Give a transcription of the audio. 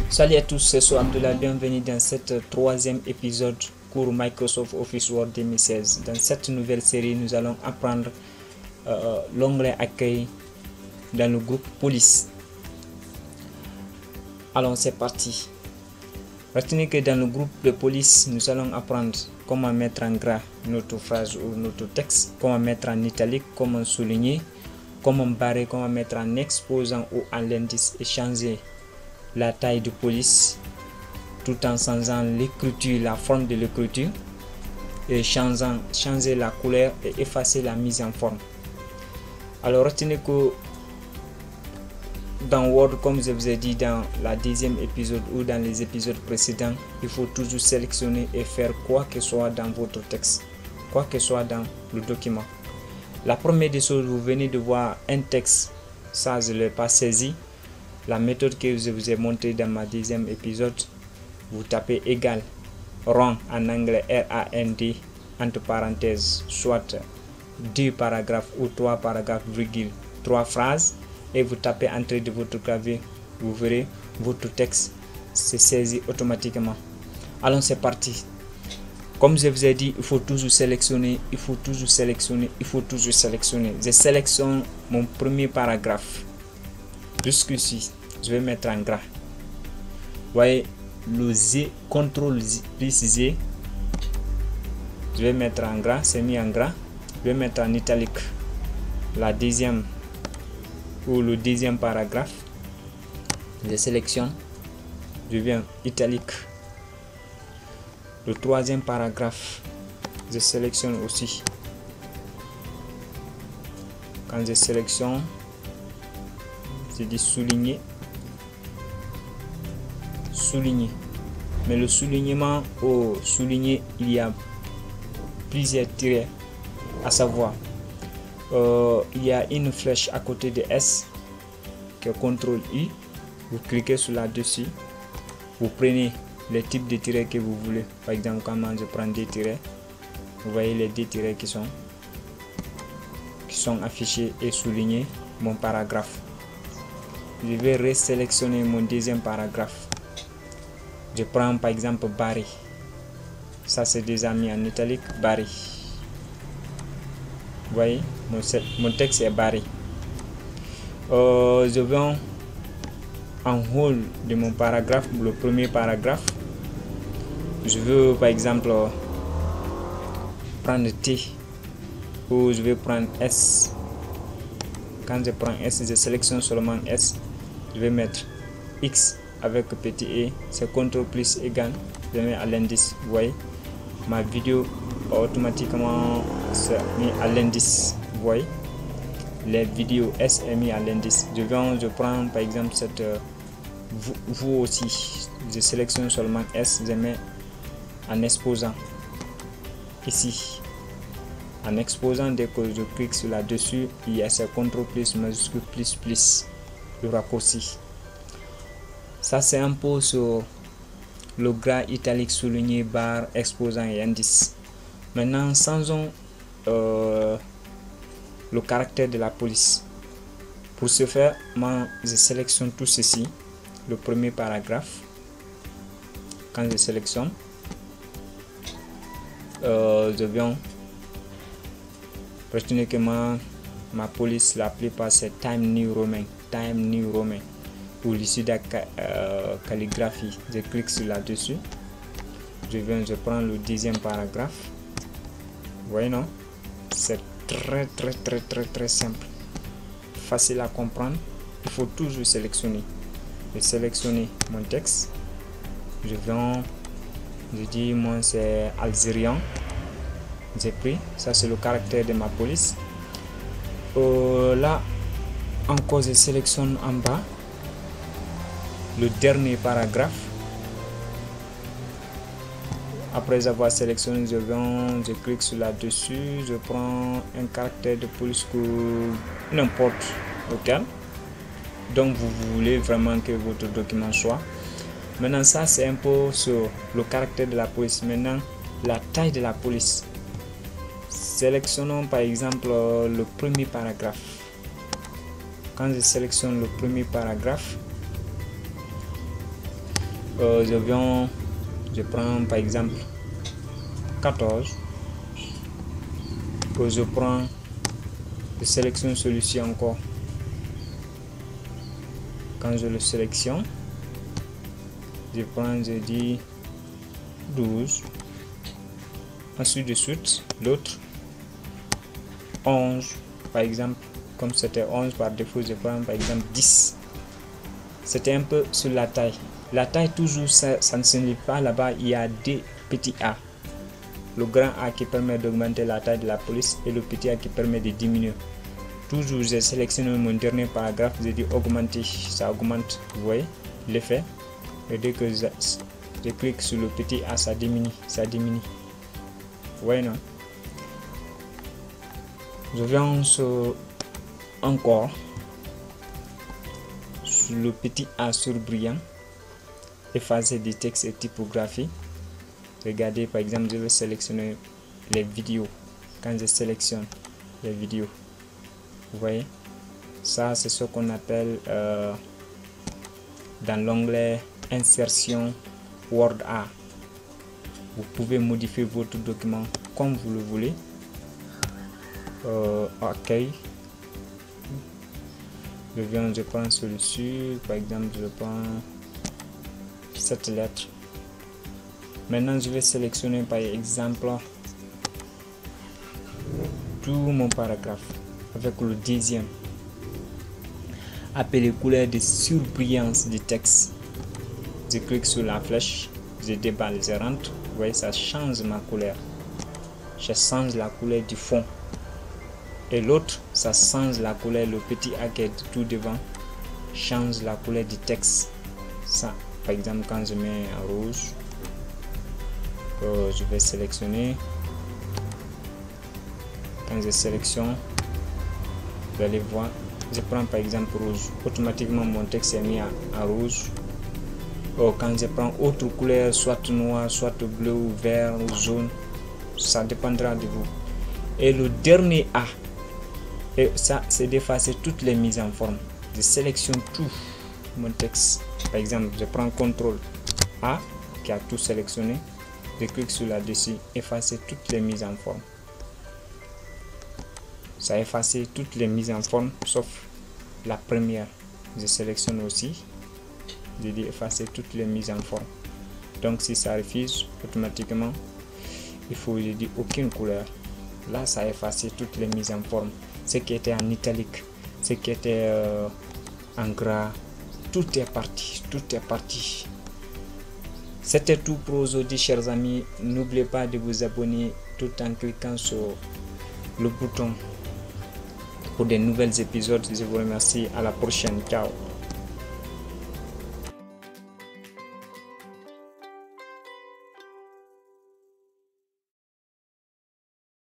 Salut à tous, c'est So Abdullah, bienvenue dans cet troisième épisode cours Microsoft Office Word 2016. Dans cette nouvelle série, nous allons apprendre l'onglet accueil dans le groupe police. Alors c'est parti. Retenez que dans le groupe de police, nous allons apprendre comment mettre en gras notre phrase ou notre texte, comment mettre en italique, comment souligner, comment barrer, comment mettre en exposant ou en l'indice et changer la taille de police tout en changeant l'écriture, la forme de l'écriture et changer la couleur et effacer la mise en forme. Alors retenez que dans Word, comme je vous ai dit dans la deuxième épisode ou dans les épisodes précédents, il faut toujours sélectionner et faire quoi que ce soit dans votre texte, quoi que ce soit dans le document. La première des choses, vous venez de voir un texte, ça je ne l'ai pas saisi. La méthode que je vous ai montrée dans ma deuxième épisode, vous tapez égal, rond en anglais R-A-N-D, entre parenthèses, soit 2 paragraphes ou 3 paragraphes, virgule, 3 phrases, et vous tapez entrée de votre clavier, vous verrez votre texte se saisit automatiquement. Alors c'est parti. Comme je vous ai dit, il faut toujours sélectionner, il faut toujours sélectionner, il faut toujours sélectionner. Je sélectionne mon premier paragraphe. Jusqu'ici, je vais mettre en gras. Vous voyez le Z, CTRL plus Z. Je vais mettre en gras, c'est mis en gras. Je vais mettre en italique la deuxième ou le deuxième paragraphe. Je sélectionne, je viens italique. Le troisième paragraphe, je sélectionne aussi. Quand je sélectionne, je dis souligner, souligner. Mais le soulignement, au souligner, il y a plusieurs tirets, à savoir, il y a une flèche à côté de S, que CTRL I, vous cliquez sur là-dessus, vous prenez les types de tirets que vous voulez. Par exemple, quand je prends des tirets, vous voyez les 2 tirets qui sont affichés et soulignés mon paragraphe. Je vais resélectionner mon deuxième paragraphe. Je prends par exemple Barry. Ça c'est déjà mis en italique, Barry. Vous voyez, mon texte est Barry. Je vais en haut de mon paragraphe, le premier paragraphe. Je veux par exemple prendre T ou je vais prendre S. Quand je prends S, je sélectionne seulement S. Je vais mettre X avec petit E, c'est CTRL plus égal, je mets à l'indice. Vous voyez, ma vidéo automatiquement s'est mis à l'indice. Vous voyez, les vidéos S est mis à l'indice. Je prends par exemple cette vous aussi, je sélectionne seulement S, je mets en exposant ici. En exposant, dès que je clique sur là-dessus, il y a ce CTRL plus majuscule plus le raccourci. Ça c'est un peu sur le gras italique souligné, barre, exposant et indice. Maintenant, changeons le caractère de la police. Pour ce faire, je sélectionne tout ceci, le premier paragraphe. Quand je sélectionne, je viens. Retenez que ma police, la plupart c'est Time New Roman ou l'issue de calligraphie. Je clique sur là-dessus. Je prends le deuxième paragraphe. Vous voyez, non? C'est très simple, facile à comprendre. Il faut toujours sélectionner. Je sélectionne mon texte. Je dis moi c'est algérien. J'ai pris, ça c'est le caractère de ma police. Là encore, je sélectionne en bas le dernier paragraphe. Après avoir sélectionné, je clique sur là-dessus, je prends un caractère de police que n'importe lequel donc vous voulez vraiment que votre document soit. Maintenant ça c'est un peu sur le caractère de la police. Maintenant la taille de la police. Sélectionnons par exemple le premier paragraphe. Quand je sélectionne le premier paragraphe, je prends par exemple 14. Je prends, je sélectionne celui-ci encore. Quand je le sélectionne, je prends, je dis 12. Ensuite de suite, l'autre 11. Par exemple, comme c'était 11 par défaut, je prends par exemple 10. C'était un peu sur la taille. La taille, toujours, ça ne signifie pas là-bas, il y a des petits A. Le grand A qui permet d'augmenter la taille de la police et le petit A qui permet de diminuer. Toujours, j'ai sélectionné mon dernier paragraphe, j'ai dit augmenter, ça augmente, vous voyez l'effet. Et dès que je clique sur le petit A, ça diminue, Vous voyez, non? Je viens encore sur le petit A surbrillant, effacer des textes et typographie. Regardez, par exemple, je vais sélectionner les vidéos. Quand je sélectionne les vidéos, vous voyez, ça c'est ce qu'on appelle dans l'onglet insertion Word A. Vous pouvez modifier votre document comme vous le voulez. Ok, je prends celui-ci, par exemple, je prends cette lettre. Maintenant, je vais sélectionner par exemple tout mon paragraphe avec le deuxième. Appelé couleur de surbrillance du texte. Je clique sur la flèche, je déballe, je rentre. Vous voyez, ça change ma couleur. Je change la couleur du fond. Et l'autre, ça change la couleur. Le petit A qui est tout devant change la couleur du texte. Ça, par exemple, quand je mets en rouge, je vais sélectionner. Quand je sélectionne, vous allez voir, je prends par exemple rouge, automatiquement mon texte est mis en rouge. Quand je prends autre couleur, soit noir, soit bleu ou vert ou jaune, ça dépendra de vous. Et le dernier A, et ça c'est d'effacer toutes les mises en forme. Je sélectionne tout mon texte. Par exemple, je prends CTRL A qui a tout sélectionné. Je clique sur là-dessus, effacer toutes les mises en forme. Ça a effacé toutes les mises en forme sauf la première. Je sélectionne aussi. Je dis effacer toutes les mises en forme. Donc si ça refuse, automatiquement, il faut, je dis aucune couleur. Là, ça a effacé toutes les mises en forme. Ce qui était en italique, ce qui était en gras, tout est parti. C'était tout pour aujourd'hui, chers amis. N'oubliez pas de vous abonner tout en cliquant sur le bouton pour de nouveaux épisodes. Je vous remercie. À la prochaine. Ciao.